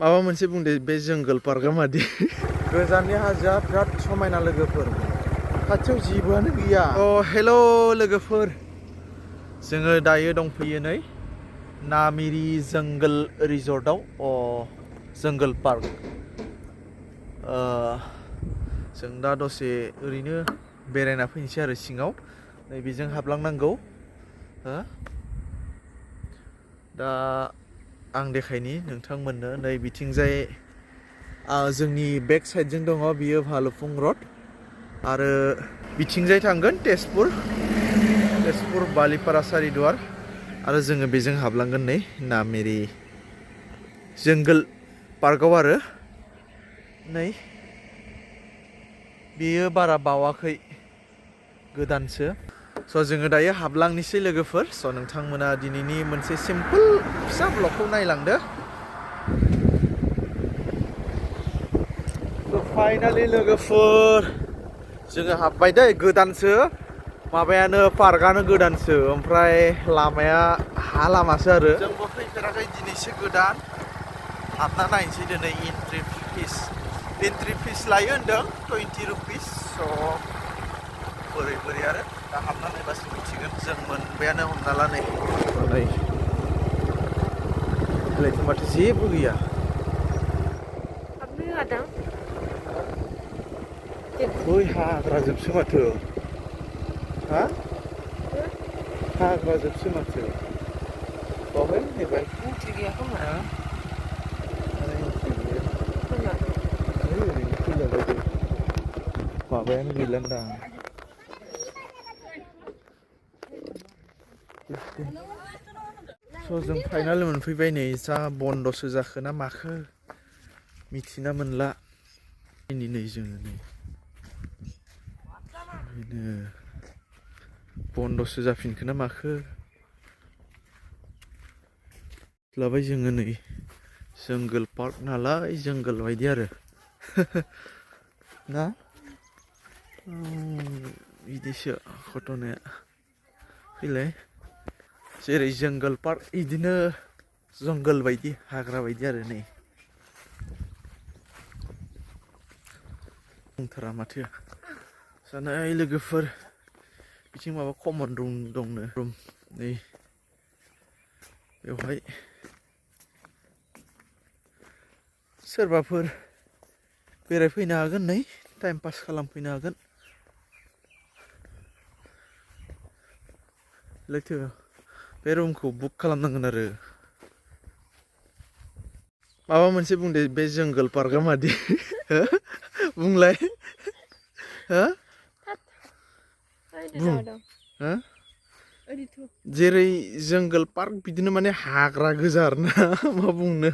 माबा मोनसे बुंदो बे जंगल पार्कआ मादि गोजाननि हाजोआ बिराद समायना लोगोफोर खाथियाव जेबोआनो गैया। हेल' लोगोफोर, जोङो दायो दंफैयो नै नामेरि जंगल रिजर्टआव जंगल पार्क। जों दा दसे ओरैनो बेरायना फैनोसै आरो सिङाव नै बेजों हाबलांनांगौ। दा आं देखायनि नोंथांमोननो नै बिथिंजाय जोंनि बेक साइडजों दङ बियो भालुफुं रड आरो बिथिंजाय थांगोन तेजपुर बालिपारा सारिदुवार आरो जोङो बेजों हाबलांगोन नै नामेरि जंगल पार्कआव आरो नै बेयो बारा बावाखै गोदानसो। जोङो दायो हाबलांनोसै लोगोफोर। नोंथांमोना दिनैनि मोनसे सिम्पोल फिसा ब्लगखौ नायलांदो। फाइनालि लोगोफोर जोङो हाबबाय दै, गोदानसो माबायानो पार्कआनो गोदानसो, ओमफ्राय लामाया हा लामासो आरो जोंबो फैफेराखै दिनैसो गोदान। हाबना नायनोसै दिनै एन्ट्रि फिस लायो होनदों 20 रुपिस। बोरै आरो दा हाबना नायबासो मिथिगोन। जों मोनबायानो हमना ला नै बेलायथो माथो जेबो गैया। बै हाग्राजोबसो माथो, हाग्राजोबसो माथो बावहाय फैबाय। एन्ट्रि गैया खोमा ओरैनो फैलाबायदों, माबायानो गैलान्दां। जों फाइनाल मोनफैबाय नै। जा बन्दसो जाखो ना माखो मिथिना मोनला। नै जोङो नै ओरैनो बन्दसो जाफिनखो ना माखो लाबाय जोङो नै जंगल पार्क नालाय जंगल बायदि आरो ना बिदिसो घटनाया। फैलाय जेरै जंगल पार्क बिदिनो जंगल बायदि हाग्रा बायदि आरो नै बुंथारा माथो जानाय लोगोफोर। बिथिं माबा कमन रुम दंनो, रुम नै बेवहाय सोरबाफोर बेरायफैनो हागोन, नै टाइम पास खालामफैनो हागोन। लैथो बे रुमखौ बुक खालामनांगोन आरो। माबा मोनसे बुंदो बे जंगल पार्कआ मादि बुंलाय बुं जेरै जंगल पार्क बिदिनो माने हाग्रा गोजा आरोना मा बुंनो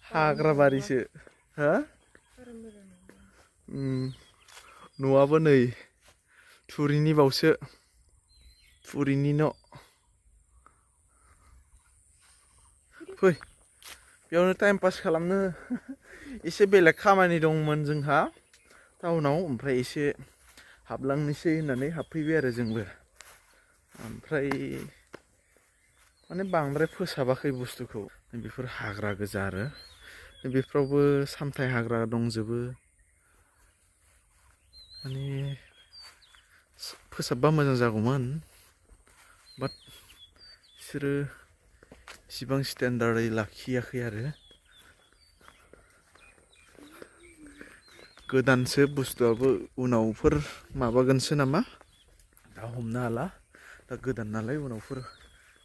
हाग्रा बारिसो न'आबो नै थुरिनि बावसो, थुरिनि न'। फै बेयावनो टाइम पास खालामनो एसे बेलेग खामानि दंमोन जोंहा टाउनाव, ओमफ्राय एसे हाबलांनोसै होननानै हाबफैबाय आरो जोंबो। ओमफ्राय माने बांद्राय फोसाबाखै बुस्थुखौ, बेफोर हाग्रा गोजा आरो बेफ्रावबो सामथाइ हाग्रा दंजोबो। माने फोसाबबा मोजां जागौमोन, बाट बिसोरो इसिबां स्टेन्डार्डै लाखियाखै आरो। गोदानसो बुस्थुआबो, उनावफोर माबागोनसो नामा, दा हमनो हाला। दा गोदान नालाय उनावफोर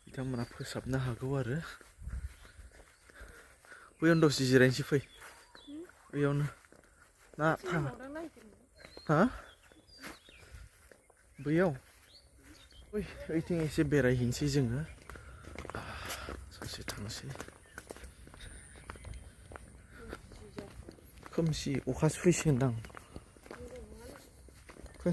बिथांमोना फोसाबनो हागौ आरो। बैयावनो दसे जिरायनोसै फै, बैयावनो ना थाङा बैयाव ओइथिं एसे बेरायहैनोसै जोङो, ससे थांसै। खोमसि अखासो फैसिगोनदां। फै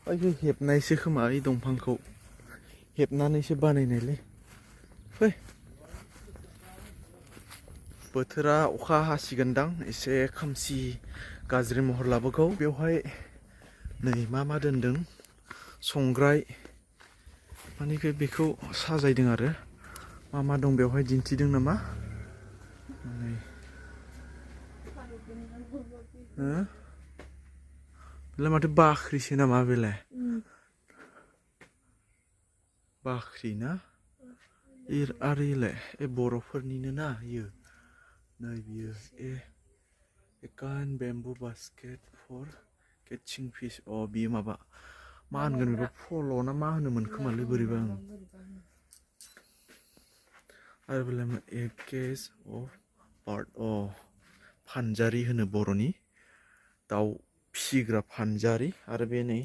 ओइ हेबनायसो खोमा, ओइ दंफांखौ हेबनानैसो बानायनायलै। फै बोथोरा अखा हासिगोनदां, एसे खोमसि गाज्रि महर लाबोगौ बेवहाय नै मा दोनदों संग्राय माने बेखौ साजायदों आरो मा दं बेवहाय दिन्थिदों नामा नै बेलाय माथो बाख्रिसो नामा बेलाय बाख्रि ना आरो इलाय बर'फोरनिनो ना इयो नै बियो एकान बेम्बु बास्केट फर केचिं फिश बियो माबा मा होनगोन बेखौ फल' ना मा होनोमोन खोमालै बोरैबा आरो बेलाय ए केस अफ बार्ड फानजारि होनो बर'नि दाउ फिसिग्रा फानजारि आरो बे नै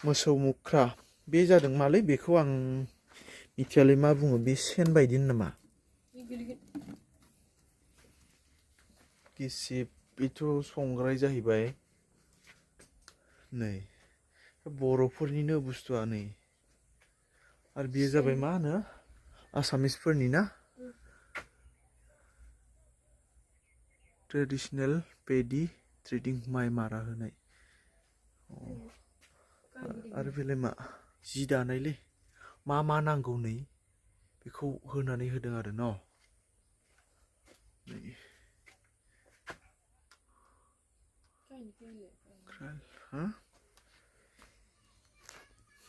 मोसौ मुख्रा बे जादों मालै बेखौ आं मिथियालै मा बुङो बे सेन बायदि नामा गिसिब बेथ' संग्राय जाहैबाय नै बर'फोरनिनो बुस्थुआ नै आरो बेयो जाबाय मा होनो आसामिसफोरनि ना ट्रेडिसनेल पेडि ट्रेडिं माइ मारा होनाय आरो बेलाय मा जि दानायलै मा नांगौ नै बेखौ होनानै होदों आरो न'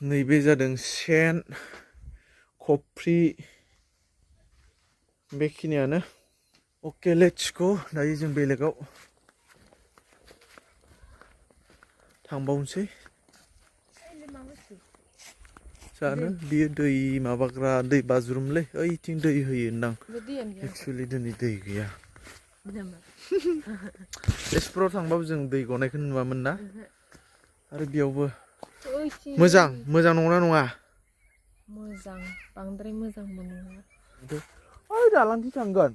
नैबे जादों सेन खफ्रि बेखिनियानो अके लेट्स गो दायो जों बेलेगाव थांबावनोसै जानो बियो दै माबाग्रा दै बाज्रुमलै ओइथिं दै होयो होनदां एक्सुवेलि दिनै दै गैया तेजपुराव थांबाबो जों दै गनायखौ नुवामोन ना आरो बेयावबो मोजां नंगौना नङा मोजां बांद्राय मोजांबो नङा ओइ दालांथिं थांगोन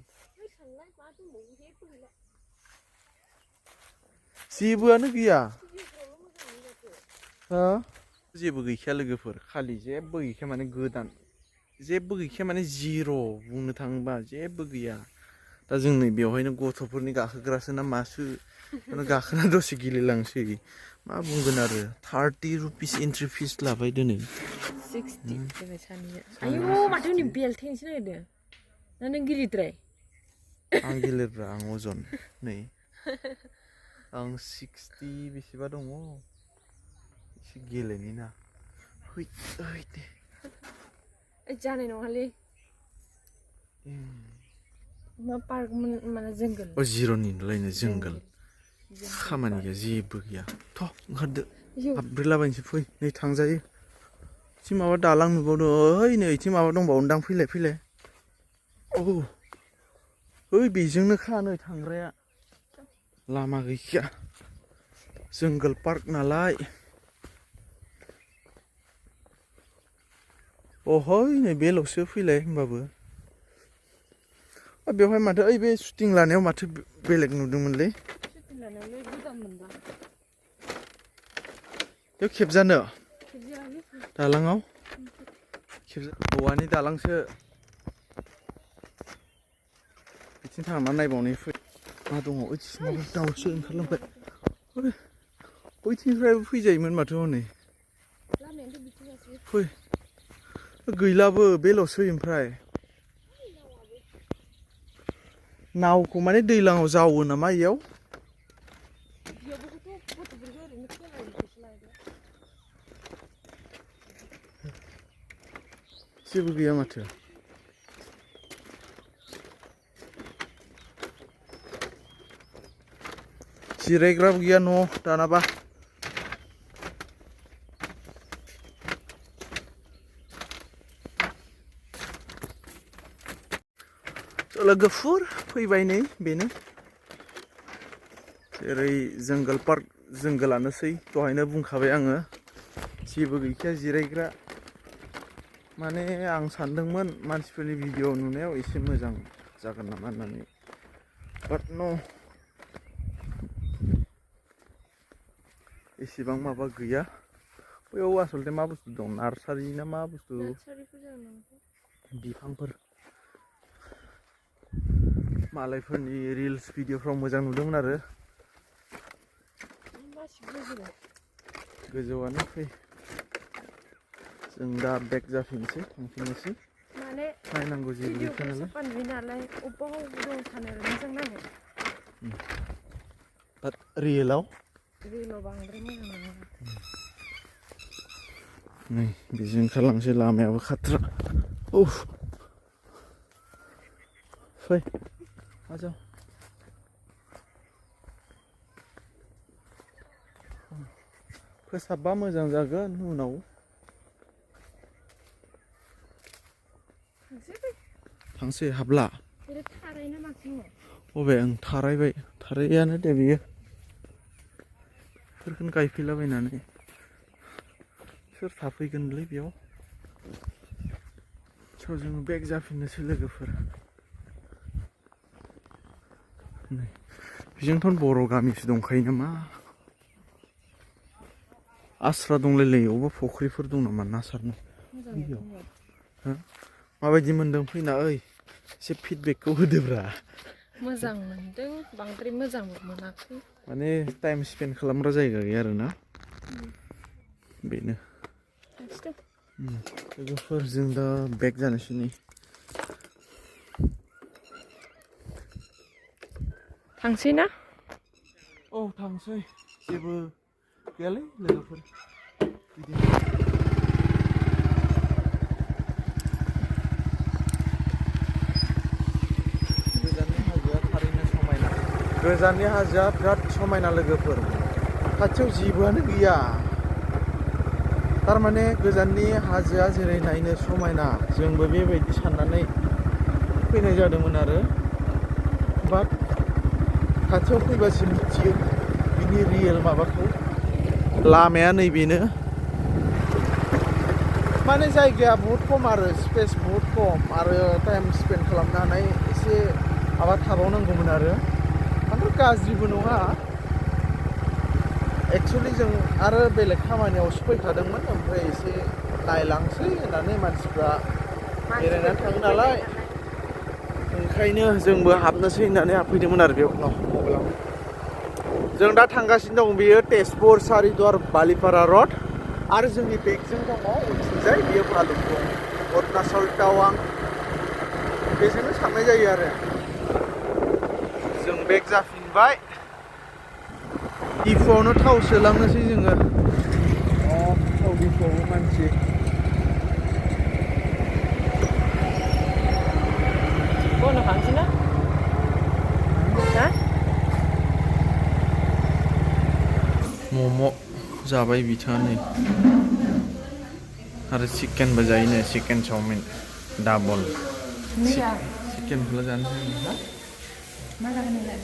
जेबोआनो गैया जेबो गैखाया लोगोफोर खालि जेबो गैखाया माने गोदान जेबो गैखाया माने जिर' बुंनो थाङोबा जेबो गैया दा जों नै बेवहायनो गथ'फोरनि गाखोग्रासो ना मासो गाखोना दसे गेलेलांसै मा बुंगोन आरो 30 रुपिस एन्ट्रि फिस लाबाय दिनै 60 जाबाय सानैया आयौ माथो नै बेलथेनोसो नागिरदों ना नों गिलिरद्राय आं गिलिरब्रा आं अजन नै आं 60 बेसेबा दङ एसे गेलेनि ना दे जानाय नङालै मा पार्क माने जोंगोल जिर'निलायनो जोंगोल खामानि गैया जेबो गैया थ' ओंखारदो हाबब्रैलाबायनोसै फै नै थांजायो एसे माबा दालां नुबावदों ओइ नै एसे माबा दंबावोदां फैलाय ओइ बेजोंनोखा नै थांग्राया लामा गैखाया जोंगोल पार्क नालाय अहै नै बेल'सो फैलाय होमबाबो बेवहाय माथो ओइ बे शुटिं लानायाव माथो बेलेग नुदोंमोनलै शुटिं लानायावलाय गोदान मोनबा बेयाव खेबजानो दालाङाव औवानि दालांसो बिथिं थांना नायबावनाय मा दङ ओइथिं दाउसो ओंखारलांबाय बैथिंनिफ्रायबो फैजायोमोन माथो हनै फै गैलाबो बेल'सै ओमफ्राय नावखौ माने दैज्लाङाव जावो नामा इयाव जेबो गैया माथो जिरायग्राबो गैया न' दानाबा लोगोफोर फैबाय नै बेनो जेरै जोंगोल पार्क जोंगोलानोसै दहायनो बुंखाबाय आङो जेबो गैखाया जिरायग्रा माने आं सानदोंमोन मानसिफोरनि भिडिअ नुनायाव एसे मोजां जागोन नामा होननानै बाट न' एसेबां माबा गैया बैयाव आसलथे मा बुस्थु दं नार्सारि ना मा बुस्थु बिफांफोर मालायफोरनि रिल्स भिडिअफ्राव मोजां नुदोंमोन आरो गोजौआनो फै जों दा बेक जाफिनसै थांफिननोसै माने नायनांगौ जेबो गैखा नालाय साफा नुयो नालाय अबेबा दं थानो मोजां नाङो बाट रियेलाव बांद्राय मोजां नङा नै बेजों ओंखारलांसै लामायाबो खाथ्रा उफ फै आजाव फोसाबबा मोजां जागोन उनाव थांसै हाबला थारायना माखौ अबे आं थारायबाय थारायानो दे बेयो बेफोरखौनो गायफैलाबायनानै सोर थाफैगोनलै बेयाव स' जोङो बेक जाफिननोसै लोगोफोर नै बेजोंथ' बर' गामिसो दंखायो नामा आस्रा दंलायलायो अबेबा फुख्रिफोर दं नामा ना सारनो हो माबायदि मोनदों फैना ओइ एसे फिडबेकखौ होदोब्रा मोजां मोनदों बांद्राय मोजांबो मोनाखै माने टाइम स्पेन्ड खालामग्रा जायगा गैया आरोना बेनो लोगोफोर जों दा बेक जानोसै नै थांसै ना औ थांसै जेबो गैयालै लोगोफोर बिदिनो गोजाननि हाजोआ बिराद समायना लोगोफोर खाथियाव जेबोआनो गैया थारमाने गोजाननि हाजोआ जेरै नायनो समायना जोंबो बेबायदि साननानै फैनाय जादोंमोन आरो बाट खाथियाव फैबासो मिथियो बिनि रियेल माबाखौ लामाया नैबेनो माने जायगाया बहुत खम आरो स्पेस बहुत खम आरो टाइम स्पेन्ड खालामनो हानाय एसे माबा थाबावनांगौमोन आरो बांद्राय गाज्रिबो नङा एक्सुवेलि जों आरो बेलेग खामानियावसो फैखादोंमोन ओमफ्राय एसे नायलांसै होननानै मानसिफ्रा बेरायनानै थाङो नालाय ओंखायनो जोंबो हाबनोसै होननानै हाबफैदोंमोन आरो बेयाव मबाइलाव जों दा थांगासिनो दं बेयो तेजपुर सारिदुवार बालिपारा रड आरो जोंनि बेगजों दङ उनथिंजाय बेयो भालुकफं अरुणाचल टावां बेजोंनो थांनाय जायो आरो जों बेक जाफिनबाय दिफुआवनो थाव सोलांनोसै जोङो थाव दिफुआवबो मानसि बनो थांसै ना हा मम' जाबाय बिथाङा नै आरो चिकेनबो जायोनो चिकेन चावमिन डाबल चिकेनखौल' जानोसै मा जागोन नोंलाय